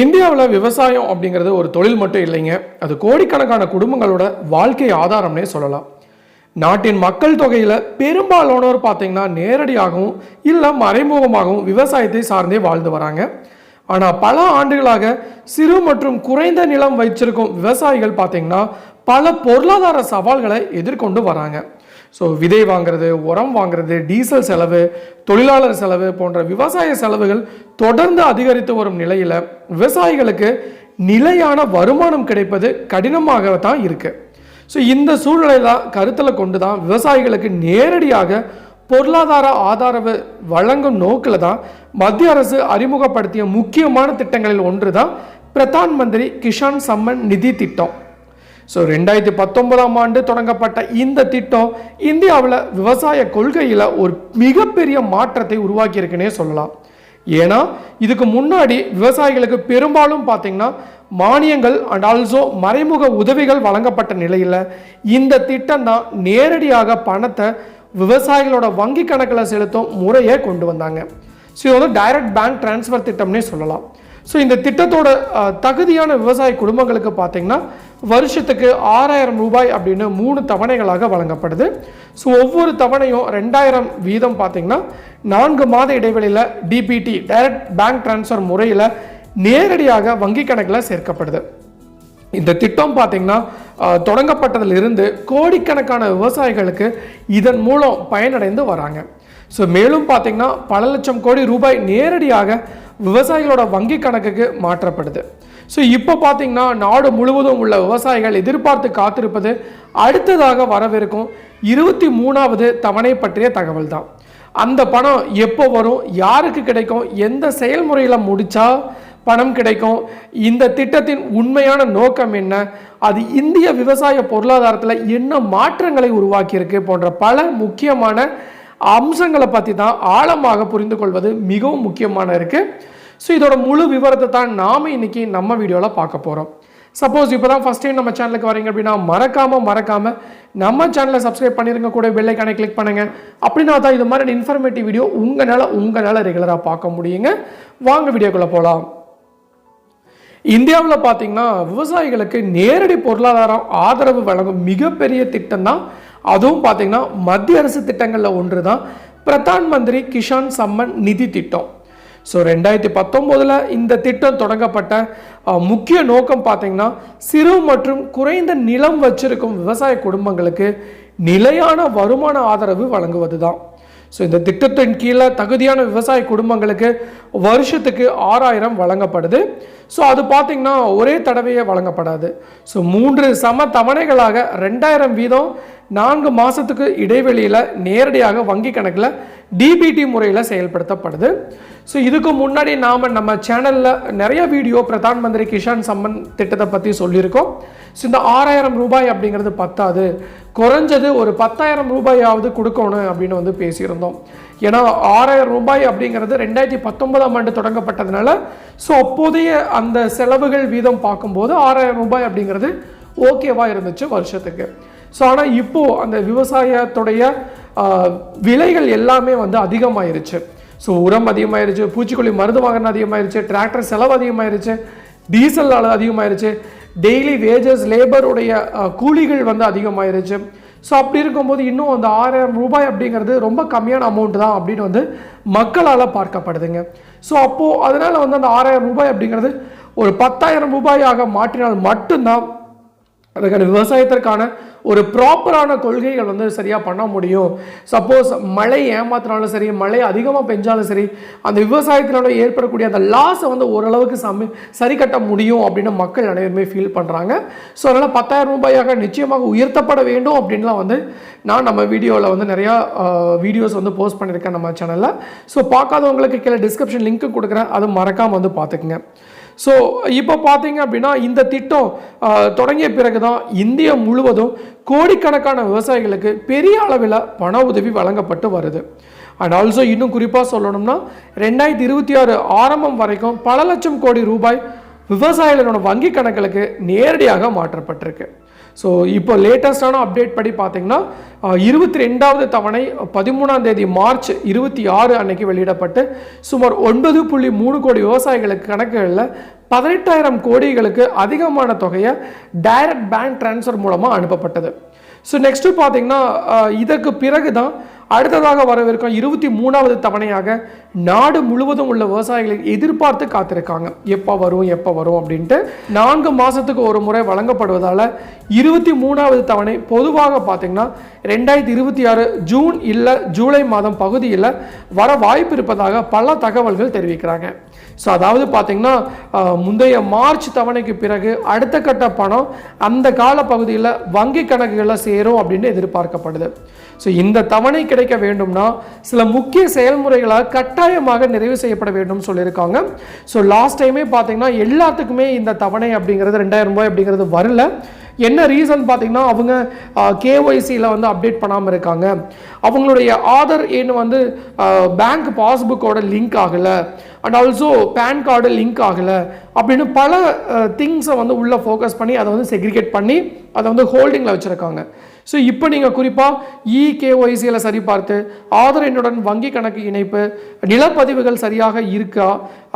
இந்தியாவில் விவசாயம் அப்படிங்கிறது ஒரு தொழில் மட்டும் இல்லைங்க. அது கோடிக்கணக்கான குடும்பங்களோட வாழ்க்கை ஆதாரம்னே சொல்லலாம். நாட்டின் மக்கள் தொகையில் பெரும்பாலானோர் பார்த்தீங்கன்னா நேரடியாகவும் இல்லை மறைமுகமாகவும் விவசாயத்தை சார்ந்தே வாழ்ந்து வராங்க. ஆனால் பல ஆண்டுகளாக சிறு மற்றும் குறைந்த நிலம் வைச்சிருக்கும் விவசாயிகள் பார்த்தீங்கன்னா பல பொருளாதார சவால்களை எதிர்கொண்டு வராங்க. ஸோ விதை வாங்குறது, உரம் வாங்குறது, டீசல் செலவு, தொழிலாளர் செலவு போன்ற விவசாய செலவுகள் தொடர்ந்து அதிகரித்து வரும் நிலையில் விவசாயிகளுக்கு நிலையான வருமானம் கிடைப்பது கடினமாக தான் இருக்குது. ஸோ இந்த சூழ்நிலையில கருத்தில் கொண்டு தான் விவசாயிகளுக்கு நேரடியாக பொருளாதார ஆதரவு வழங்கும் நோக்கில் தான் மத்திய அரசு அறிமுகப்படுத்திய முக்கியமான திட்டங்களில் ஒன்று தான் பிரதான் மந்திரி கிஷான் சம்மன் நிதி திட்டம். ஸோ 2019ஆம் ஆண்டு தொடங்கப்பட்ட இந்த திட்டம் இந்தியாவில் விவசாய கொள்கையில் ஒரு மிகப்பெரிய மாற்றத்தை உருவாக்கியிருக்குன்னே சொல்லலாம். ஏன்னா இதுக்கு முன்னாடி விவசாயிகளுக்கு பெரும்பாலும் பார்த்தீங்கன்னா மானியங்கள் அண்ட் ஆல்சோ மறைமுக உதவிகள் வழங்கப்பட்ட நிலையில் இந்த திட்டம் தான் நேரடியாக பணத்தை விவசாயிகளோட வங்கி கணக்கில் செலுத்தும் முறையை கொண்டு வந்தாங்க. ஸோ இது வந்து டைரக்ட் பேங்க் டிரான்ஸ்ஃபர் திட்டம்னே சொல்லலாம். ஸோ இந்த திட்டத்தோட தகுதியான விவசாய குடும்பங்களுக்கு பார்த்தீங்கன்னா வருஷத்துக்கு 6000 ரூபாய் அப்படின்னு 3 தவணைகளாக வழங்கப்படுது. ஸோ ஒவ்வொரு தவணையும் 2000 வீதம் பார்த்தீங்கன்னா 4 மாத இடைவெளியில் டிபிடி டைரக்ட் பேங்க் டிரான்ஸ்ஃபர் முறையில் நேரடியாக வங்கி கணக்கில் சேர்க்கப்படுது. இந்த திட்டம் பார்த்தீங்கன்னா தொடங்கப்பட்டதிலிருந்து கோடிக்கணக்கான விவசாயிகளுக்கு இதன் மூலம் பயனடைந்து வராங்க. ஸோ மேலும் பார்த்தீங்கன்னா பல லட்சம் கோடி ரூபாய் நேரடியாக விவசாயிகளோட வங்கி கணக்குக்கு மாற்றப்படுது. ஸோ இப்போ பார்த்தீங்கன்னா நாடு முழுவதும் உள்ள விவசாயிகள் எதிர்பார்த்து காத்திருப்பது அடுத்ததாக வரவிருக்கும் 23வது தவணை பற்றிய தகவல் தான். அந்த பணம் எப்போ வரும், யாருக்கு கிடைக்கும், எந்த செயல்முறையில் முடித்தா பணம் கிடைக்கும், இந்த திட்டத்தின் உண்மையான நோக்கம் என்ன, அது இந்திய விவசாய பொருளாதாரத்தில் என்ன மாற்றங்களை உருவாக்கியிருக்கு போன்ற பல முக்கியமான அம்சங்களை பற்றி தான் ஆழமாக புரிந்து கொள்வது மிகவும் முக்கியமான இருக்குது. ஸோ இதோட முழு விவரத்தை தான் நாம் இன்னைக்கு நம்ம வீடியோவில் பார்க்க போகிறோம். சப்போஸ் இப்போ தான் ஃபஸ்ட் டைம் நம்ம சேனலுக்கு வரீங்க அப்படின்னா மறக்காமல் நம்ம சேனலை சப்ஸ்கிரைப் பண்ணிருங்க, கூட பெல் ஐகானை கிளிக் பண்ணுங்கள். அப்படின்னா தான் இது மாதிரி இன்ஃபர்மேட்டிவ் வீடியோ உங்களால் ரெகுலராக பார்க்க முடியுங்க. வாங்க வீடியோக்குள்ளே போகலாம். இந்தியாவில் பார்த்தீங்கன்னா விவசாயிகளுக்கு நேரடி பொருளாதாரம் ஆதரவு வழங்கும் மிகப்பெரிய திட்டம் தான், அதுவும் பார்த்தீங்கன்னா மத்திய அரசு திட்டங்களில் ஒன்று தான் பிரதான் மந்திரி கிஷான் சம்மன் நிதி திட்டம். ஸோ 2019 இந்த திட்டம் தொடங்கப்பட்ட முக்கிய நோக்கம் பார்த்தீங்கன்னா சிறு மற்றும் குறைந்த நிலம் வச்சிருக்கும் விவசாய குடும்பங்களுக்கு நிலையான வருமான ஆதரவு வழங்குவது தான். ஸோ இந்த திட்டத்தின் கீழே தகுதியான விவசாய குடும்பங்களுக்கு வருஷத்துக்கு 6000 வழங்கப்படுது. ஸோ அது பார்த்தீங்கன்னா ஒரே தடவையே வழங்கப்படாது. ஸோ 3 சம தவணைகளாக 2000 வீதம் 4 மாதத்துக்கு இடைவெளியில் நேரடியாக வங்கி கணக்கில் டிபிடி முறையில் செயல்படுத்தப்படுது. ஸோ இதுக்கு முன்னாடி நம்ம சேனலில் நிறைய வீடியோ பிரதான் மந்திரி கிஷான் சம்மன் திட்டத்தை பற்றி சொல்லியிருக்கோம். ஸோ இந்த 6000 ரூபாய் அப்படிங்கிறது பத்தாது, குறைஞ்சது ஒரு 10,000 ரூபாயாவது கொடுக்கணும் அப்படின்னு வந்து பேசியிருந்தோம். ஏன்னா 6000 ரூபாய் அப்படிங்கிறது 2019ஆம் ஆண்டு தொடங்கப்பட்டதுனால ஸோ அப்போதைய அந்த செலவுகள் வீதம் பார்க்கும்போது 6000 ரூபாய் அப்படிங்கிறது ஓகேவா இருந்துச்சு வருஷத்துக்கு. ஸோ ஆனால் இப்போது அந்த விவசாயத்துடைய விலைகள் எல்லாமே வந்து அதிகமாயிருச்சு. ஸோ உரம் அதிகமாயிருச்சு, பூச்சிக்கொல்லி மருந்து வாங்கின அதிகமாயிருச்சு, டிராக்டர் செலவு அதிகமாயிருச்சு, டீசல் அதிகமாயிருச்சு, டெய்லி வேஜஸ் லேபருடைய கூலிகள் வந்து அதிகமாயிருச்சு. ஸோ அப்படி இருக்கும்போது இன்னும் அந்த 6000 ரூபாய் அப்படிங்கிறது ரொம்ப கம்மியான அமௌண்ட் தான் அப்படின்னு வந்து மக்களால் பார்க்கப்படுதுங்க. ஸோ அப்போது அதனால் வந்து அந்த 6000 ரூபாய் அப்படிங்கிறது ஒரு 10,000 ரூபாயாக மாற்றினால் மட்டும்தான் அதுக்கான விவசாயத்திற்கான ஒரு ப்ராப்பரான கொள்கைகள் வந்து சரியாக பண்ண முடியும். சப்போஸ் மழை ஏமாத்தினாலும் சரி, மழை அதிகமாக பெஞ்சாலும் சரி, அந்த விவசாயத்தினால ஏற்படக்கூடிய அந்த லாஸை வந்து ஓரளவுக்கு சரி கட்ட முடியும் அப்படின்னு மக்கள் அனைவருமே ஃபீல் பண்ணுறாங்க. ஸோ அதனால் 10,000 ரூபாயாக நிச்சயமாக உயர்த்தப்பட வேண்டும் அப்படின்லாம் வந்து நான் நம்ம வீடியோவில் வந்து நிறையா வீடியோஸ் வந்து போஸ்ட் பண்ணியிருக்கேன் நம்ம சேனலில். ஸோ பார்க்காதவங்களுக்கு கீழே டிஸ்கிரிப்ஷன் லிங்க்கு கொடுக்குறேன், அது மறக்காமல் வந்து பார்த்துக்குங்க. ஸோ இப்போ பார்த்தீங்க அப்படின்னா இந்த திட்டம் தொடங்கிய பிறகு தான் இந்தியா முழுவதும் கோடிக்கணக்கான விவசாயிகளுக்கு பெரிய அளவில் பண உதவி வழங்கப்பட்டு வருது. அண்ட் ஆல்சோ இன்னும் குறிப்பாக சொல்லணும்னா 2026 ஆரம்பம் வரைக்கும் பல லட்சம் கோடி ரூபாய் விவசாயிகளோட வங்கி கணக்குகளுக்கு நேரடியாக மாற்றப்பட்டிருக்கு. ஸோ இப்போ லேட்டஸ்டான அப்டேட் படி பார்த்தீங்கன்னா 22வது தவணை 13ஆம் தேதி மார்ச் 26 அன்னைக்கு வெளியிடப்பட்டு சுமார் 9.3 கோடி விவசாயிகளுக்கு கணக்குகளில் 18,000 கோடிகளுக்கு அதிகமான தொகையை டைரக்ட் பேங்க் டிரான்ஸ்ஃபர் மூலமாக அனுப்பப்பட்டது. ஸோ நெக்ஸ்ட்டு பார்த்தீங்கன்னா இதற்கு பிறகு தான் அடுத்ததாக வரவிருக்கும் 23வது தவணையாக நாடு முழுவதும் உள்ள விவசாயிகளை எதிர்பார்த்து காத்திருக்காங்க. எப்போ வரும் அப்படின்ட்டு 4 மாதத்துக்கு ஒரு முறை வழங்கப்படுவதால் 23வது தவணை பொதுவாக பார்த்தீங்கன்னா 2026 ஜூன் இல்லை ஜூலை மாதம் பகுதியில் வர வாய்ப்பு இருப்பதாக பல தகவல்கள் தெரிவிக்கிறாங்க. ஸோ அதாவது பார்த்தீங்கன்னா முந்தைய மார்ச் தவணைக்கு பிறகு அடுத்த கட்ட பணம் அந்த கால பகுதியில் வங்கி கணக்குகளில் சேரும் அப்படின்னு எதிர்பார்க்கப்படுது. ஸோ இந்த தவணை கிடைக்க வேண்டும்னா சில முக்கிய செயல்முறைகளாக கட்டாயமாக நிறைவு செய்யப்பட வேண்டும் சொல்லியிருக்காங்க. ஸோ லாஸ்ட் டைமே பார்த்தீங்கன்னா எல்லாத்துக்குமே இந்த தவணை அப்படிங்கிறது 2,000 ரூபாய் அப்படிங்கிறது வரல. என்ன ரீசன் பார்த்தீங்கன்னா அவங்க கேஒய்சியில் வந்து அப்டேட் பண்ணாமல் இருக்காங்க, அவங்களுடைய ஆதார் எண் வந்து பேங்க் பாஸ்புக்கோட லிங்க் ஆகலை, and also PAN card link ஆகலை அப்படின்னு பல திங்ஸை வந்து உள்ளே ஃபோக்கஸ் பண்ணி அதை வந்து செக்ரிகேட் பண்ணி அதை வந்து ஹோல்டிங்கில் வச்சுருக்காங்க. ஸோ இப்போ நீங்கள் குறிப்பாக கேஒய்சியில் சரிபார்த்து ஆதார் எண்ணுடன் வங்கி கணக்கு இணைப்பு, நிலப்பதிவுகள் சரியாக இருக்கா,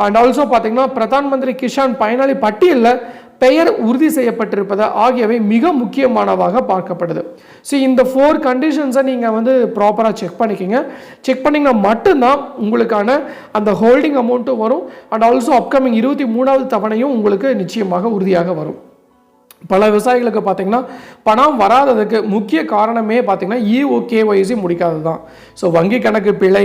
அண்ட் ஆல்சோ பார்த்தீங்கன்னா பிரதான் மந்திரி கிஷான் பயனாளி பட்டியலில் பெயர் உறுதி செய்யப்பட்டிருப்பது ஆகியவை மிக முக்கியமானதாக பார்க்கப்படுது. ஸோ இந்த 4 கண்டிஷன்ஸை நீங்கள் வந்து ப்ராப்பராக செக் பண்ணிக்கிங்க. செக் பண்ணிங்கன்னா மட்டும்தான் உங்களுக்கான அந்த ஹோல்டிங் அமௌண்ட்டும் வரும், அண்ட் ஆல்சோ அப்கமிங் 23வது தவணையும் உங்களுக்கு நிச்சயமாக உறுதியாக வரும். பல விவசாயிகளுக்கு பார்த்தீங்கன்னா பணம் வராததுக்கு முக்கிய காரணமே பார்த்தீங்கன்னா கேஒய்சி முடிக்காதது தான். ஸோ வங்கி கணக்கு பிழை,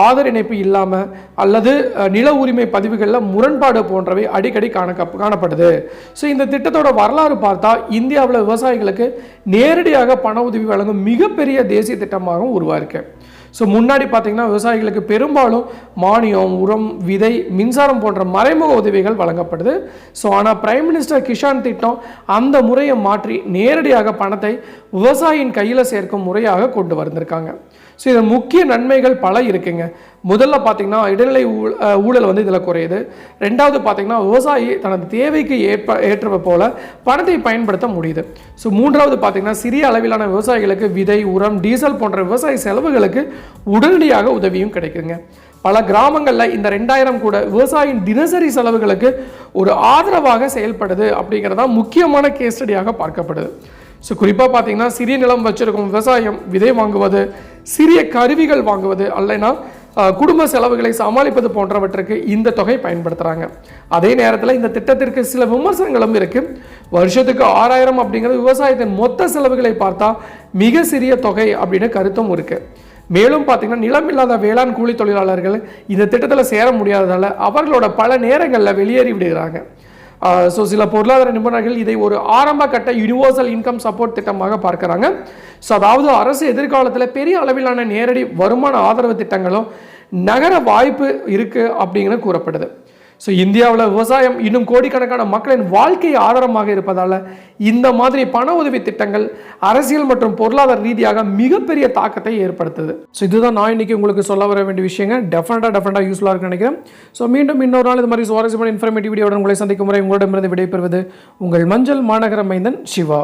ஆதார் இணைப்பு இல்லாமல் அல்லது நில உரிமை பதிவுகளில் முரண்பாடு போன்றவை அடிக்கடி காணப்படுது. ஸோ இந்த திட்டத்தோட வரலாறு பார்த்தா இந்தியாவில் விவசாயிகளுக்கு நேரடியாக பண உதவி வழங்கும் மிகப்பெரிய தேசிய திட்டமாகவும் உருவாயிருக்கு. ஸோ முன்னாடி பார்த்தீங்கன்னா விவசாயிகளுக்கு பெரும்பாலும் மானியம், உரம், விதை, மின்சாரம் போன்ற மறைமுக உதவிகள் வழங்கப்படுது. ஸோ ஆனால் பிரைம் மினிஸ்டர் கிஷான் திட்டம் அந்த முறையை மாற்றி நேரடியாக பணத்தை விவசாயியின் கையில் சேர்க்கும் முறையாக கொண்டு வந்திருக்காங்க. ஸோ இதில் முக்கிய நன்மைகள் பல இருக்குங்க. முதல்ல பார்த்தீங்கன்னா இடைநிலை ஊழல் வந்து இதில் குறையுது. ரெண்டாவது பார்த்தீங்கன்னா விவசாயி தனது தேவைக்கு ஏற்றவை போல பணத்தை பயன்படுத்த முடியுது. ஸோ மூன்றாவது பார்த்தீங்கன்னா சிறிய அளவிலான விவசாயிகளுக்கு விதை, உரம், டீசல் போன்ற விவசாய செலவுகளுக்கு உடனடியாக உதவியும் கிடைக்குங்க. பல கிராமங்களில் இந்த 2,000 கூட விவசாயியின் தினசரி செலவுகளுக்கு ஒரு ஆதரவாக செயல்படுது அப்படிங்கிறதா முக்கியமான கேஸ் ஸ்டடியாக பார்க்கப்படுது. ஸோ குறிப்பாக பார்த்தீங்கன்னா சிறிய நிலம் வச்சிருக்கும் விவசாயம் விதை வாங்குவது, சிறிய கருவிகள் வாங்குவது, அல்லனா குடும்ப செலவுகளை சமாளிப்பது போன்றவற்றுக்கு இந்த தொகை பயன்படுத்துகிறாங்க. அதே நேரத்தில் இந்த திட்டத்திற்கு சில விமர்சனங்களும் இருக்குது. வருஷத்துக்கு 6,000 அப்படிங்கிறது விவசாயத்தின் மொத்த செலவுகளை பார்த்தா மிக சிறிய தொகை அப்படின்னு கருத்தும் இருக்குது. மேலும் பார்த்தீங்கன்னா நிலம் இல்லாத வேளாண் கூலி தொழிலாளர்கள் இந்த திட்டத்தில் சேர முடியாததால் அவர்களோட பல நேரங்களில் வெளியேறி விடுகிறாங்க. ஸோ சில பொருளாதார நிபுணர்கள் இதை ஒரு ஆரம்ப கட்ட யூனிவர்சல் இன்கம் சப்போர்ட் திட்டமாக பார்க்குறாங்க. ஸோ அதாவது அரசு எதிர்காலத்தில் பெரிய அளவிலான நேரடி வருமான ஆதரவு திட்டங்களும் நகர வாய்ப்பு இருக்குது அப்படிங்கிறது கூறப்படுது. ஸோ இந்தியாவில் விவசாயம் இன்னும் கோடிக்கணக்கான மக்களின் வாழ்க்கை ஆதாரமாக இருப்பதால் இந்த மாதிரி பண உதவி திட்டங்கள் அரசியல் மற்றும் பொருளாதார ரீதியாக மிகப்பெரிய தாக்கத்தை ஏற்படுத்துது. ஸோ இதுதான் நான் இன்னைக்கு உங்களுக்கு சொல்ல வர வேண்டிய விஷயங்க. டெஃபினட்டாக யூஸ்ஃபுல்லாக இருக்குன்னு நினைக்கிறேன். ஸோ மீண்டும் இன்னொரு நாள் இது மாதிரி சுவாரஸ்யமான இன்ஃபர்மேட்டிவ் வீடியோட உங்களை சந்திக்கும் முறை உங்களிடமிருந்து விடைபெறுவது உங்கள் மஞ்சள் மாநகர மைந்தன் சிவா.